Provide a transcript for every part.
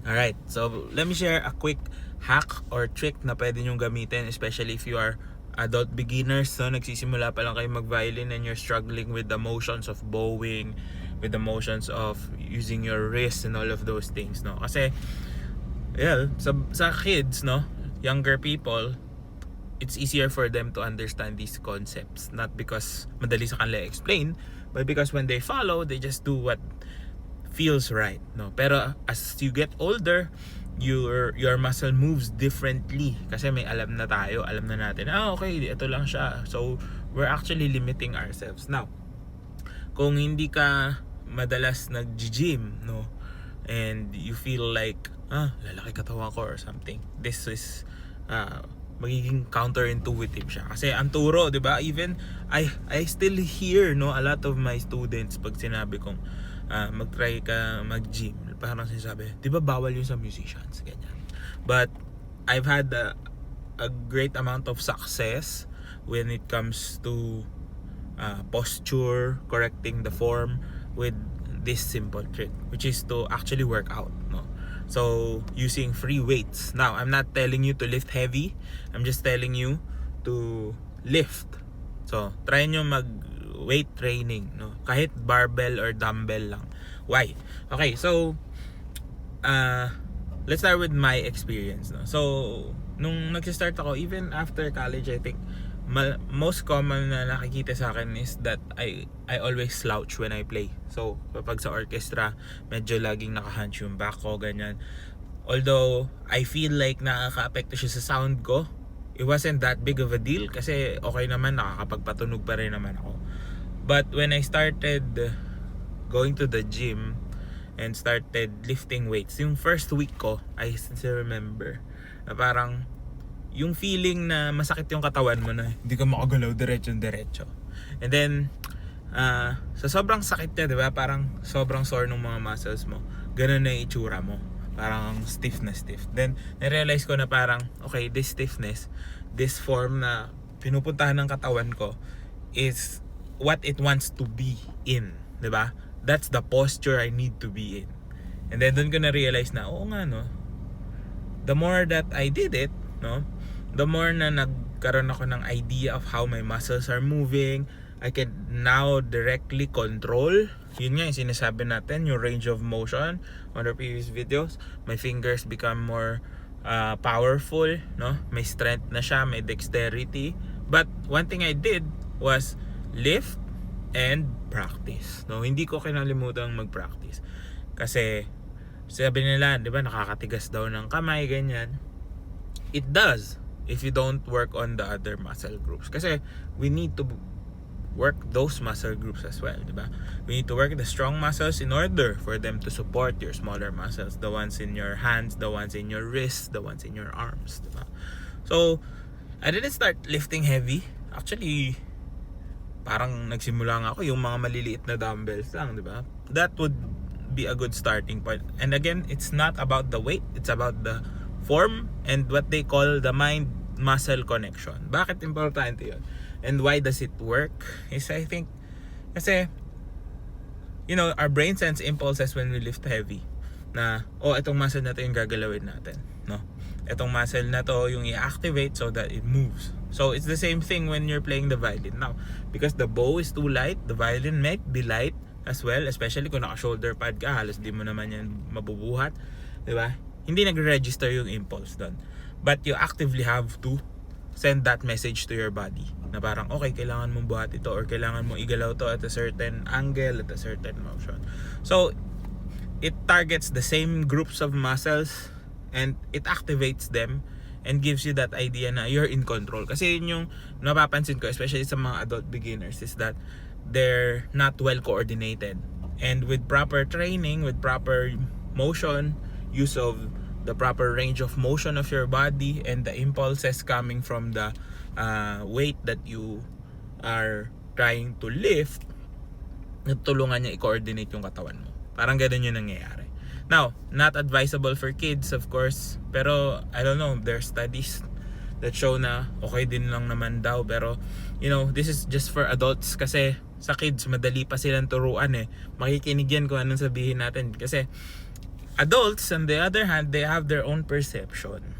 Alright, so let me share a quick hack or trick na pwede nyong gamitin, especially if you are adult beginners, so nagsisimula pa lang kayo mag-violin and you're struggling with the motions of bowing, with the motions of using your wrist and all of those things, no? Kasi, sa kids, no, younger people, it's easier for them to understand these concepts, not because madali sa kanila explain, but because when they follow, they just do what feels right, no? Pero as you get older, your muscle moves differently kasi may alam na natin, okay, ito lang siya. So we're actually limiting ourselves. Now, kung hindi ka madalas nag-gym, no, and you feel like lalaki katawan ko or something, this is magiging counterintuitive siya. Kasi ang turo, 'di ba? Even I still hear, no, a lot of my students pag sinabi kong mag-try ka mag-gym, parang sinasabi, 'di ba bawal yun sa musicians, ganyan. But I've had a great amount of success when it comes to posture, correcting the form with this simple trick, which is to actually work out, no? So using free weights. Now, I'm not telling you to lift heavy. I'm just telling you to lift. So try nyo mag weight training, no? Kahit barbell or dumbbell lang. Why? Okay, so let's start with my experience, no? So nung nag-start ako, even after college, I think most common na nakikita sa akin is that I always slouch when I play. So kapag sa orchestra, medyo laging naka-hunch yung back ko, ganyan. Although I feel like nakaka-apekto siya sa sound ko, it wasn't that big of a deal kasi okay naman, nakakapagpatunog pa rin naman ako. But when I started going to the gym and started lifting weights, yung first week ko, I still remember na parang yung feeling na masakit yung katawan mo na hindi ka makagalaw diretso. And then sa sobrang sakit niya, 'di ba? Parang sobrang sore ng mga muscles mo. Ganun na yung itsura mo. Parang stiff na stiff. Then na-realize ko na parang okay, this stiffness, this form na pinupuntahan ng katawan ko is what it wants to be in, 'di ba? That's the posture I need to be in. And then doon ko na realize na oo nga, no. The more that I did it, no, the more na nagkaroon ako ng idea of how my muscles are moving. I can now directly control, yun nga yung sinasabi natin, yung range of motion on our previous videos. My fingers become more powerful, no? May strength na siya, may dexterity. But one thing I did was lift and practice, no? Hindi ko kinalimutan mag-practice kasi sabi nila, di ba, nakakatigas daw ng kamay, ganyan. It does if you don't work on the other muscle groups, kasi we need to work those muscle groups as well, di ba? We need to work the strong muscles in order for them to support your smaller muscles, the ones in your hands, the ones in your wrists, the ones in your arms, di ba? So I didn't start lifting heavy. Actually, parang nagsimula nga ako yung mga maliliit na dumbbells lang, di ba? That would be a good starting point. And again, it's not about the weight, it's about the form and what they call the mind-muscle connection. Bakit importante yun? And why does it work? Is I think kasi, you know, our brain sends impulses when we lift heavy na, itong muscle na to yung gagalawin natin, no? Itong muscle na to yung i-activate so that it moves. So it's the same thing when you're playing the violin. Now, because the bow is too light, the violin might be light as well, especially kung naka-shoulder pad ka, halos di mo naman yan mabubuhat, di ba? Hindi nagre-register yung impulse doon. But you actively have to send that message to your body na parang okay, kailangan mong buhat ito or kailangan mong igalaw to at a certain angle, at a certain motion. So it targets the same groups of muscles and it activates them and gives you that idea na you're in control. Kasi yun yung napapansin ko, especially sa mga adult beginners, is that they're not well coordinated. And with proper training, with proper motion, use of the proper range of motion of your body and the impulses coming from the weight that you are trying to lift, natulungan niya i-coordinate yung katawan mo. Parang ganun yung nangyayari. Now, not advisable for kids, of course, pero I don't know, there are studies that show na okay din lang naman daw, pero you know, this is just for adults kasi sa kids madali pa silang turuan eh. Makikinig yan kung anong sabihin natin kasi Adults, on the other hand, they have their own perception.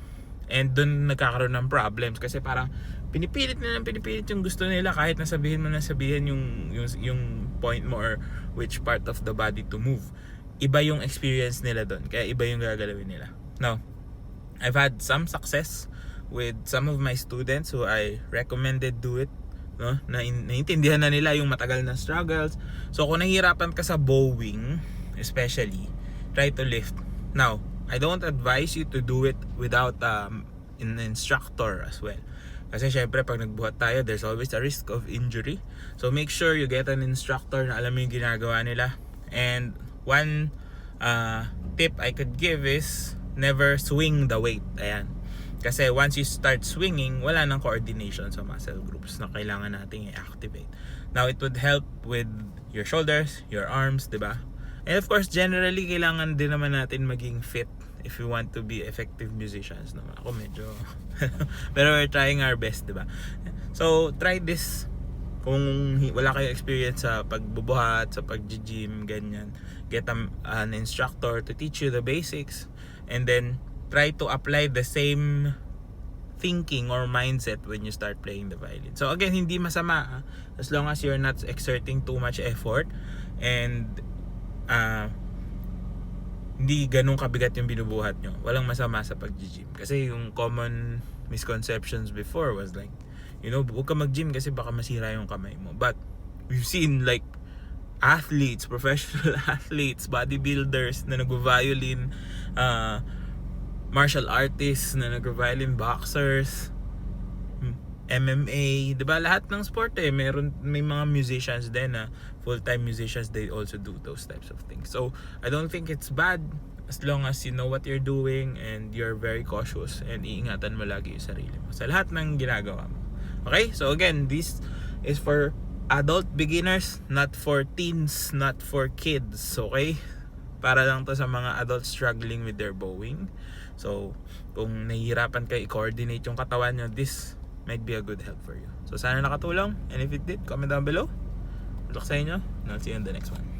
And dun nagkakaroon ng problems kasi parang pinipilit yung gusto nila kahit nasabihin yung point mo or which part of the body to move. Iba yung experience nila dun, kaya iba yung gagalawin nila. Now, I've had some success with some of my students who I recommended do it, no? Naiintindihan na nila yung matagal na struggles. So kung nahihirapan ka sa bowing, especially, try to lift. Now, I don't advise you to do it without an instructor as well. Kasi syempre pag nagbuhat tayo, there's always a risk of injury. So make sure you get an instructor na alam mo yung ginagawa nila. And one tip I could give is never swing the weight. Ayan. Kasi once you start swinging, wala nang coordination sa muscle groups na kailangan nating i-activate. Now, it would help with your shoulders, your arms, diba? And of course, generally, kailangan din naman natin maging fit if we want to be effective musicians. No? Ako medyo... Pero we're trying our best, diba? So, try this. Kung wala kayo experience sa pagbubuhat, sa pag-gym, ganyan. Get an instructor to teach you the basics. And then, try to apply the same thinking or mindset when you start playing the violin. So again, hindi masama as long as you're not exerting too much effort and hindi ganun kabigat yung binubuhat nyo. Walang masama sa pag-gym. Kasi yung common misconceptions before was like, huwag ka mag-gym kasi baka masira yung kamay mo. But we've seen like athletes, professional athletes, bodybuilders na nag-violin, martial artists na nag-violin, boxers, MMA, 'di ba? Lahat ng sport may mga musicians din na full-time musicians, they also do those types of things. So, I don't think it's bad as long as you know what you're doing and you're very cautious and iingatan mo lagi yung sarili mo sa lahat ng ginagawa mo. Okay? So again, this is for adult beginners, not for teens, not for kids, okay? Para lang to sa mga adults struggling with their bowing. So, kung nahihirapan kayo i-coordinate yung katawan nyo, this might be a good help for you. So, sana nakatulong. And if it did, comment down below. Good luck sa inyo. And I'll see you in the next one.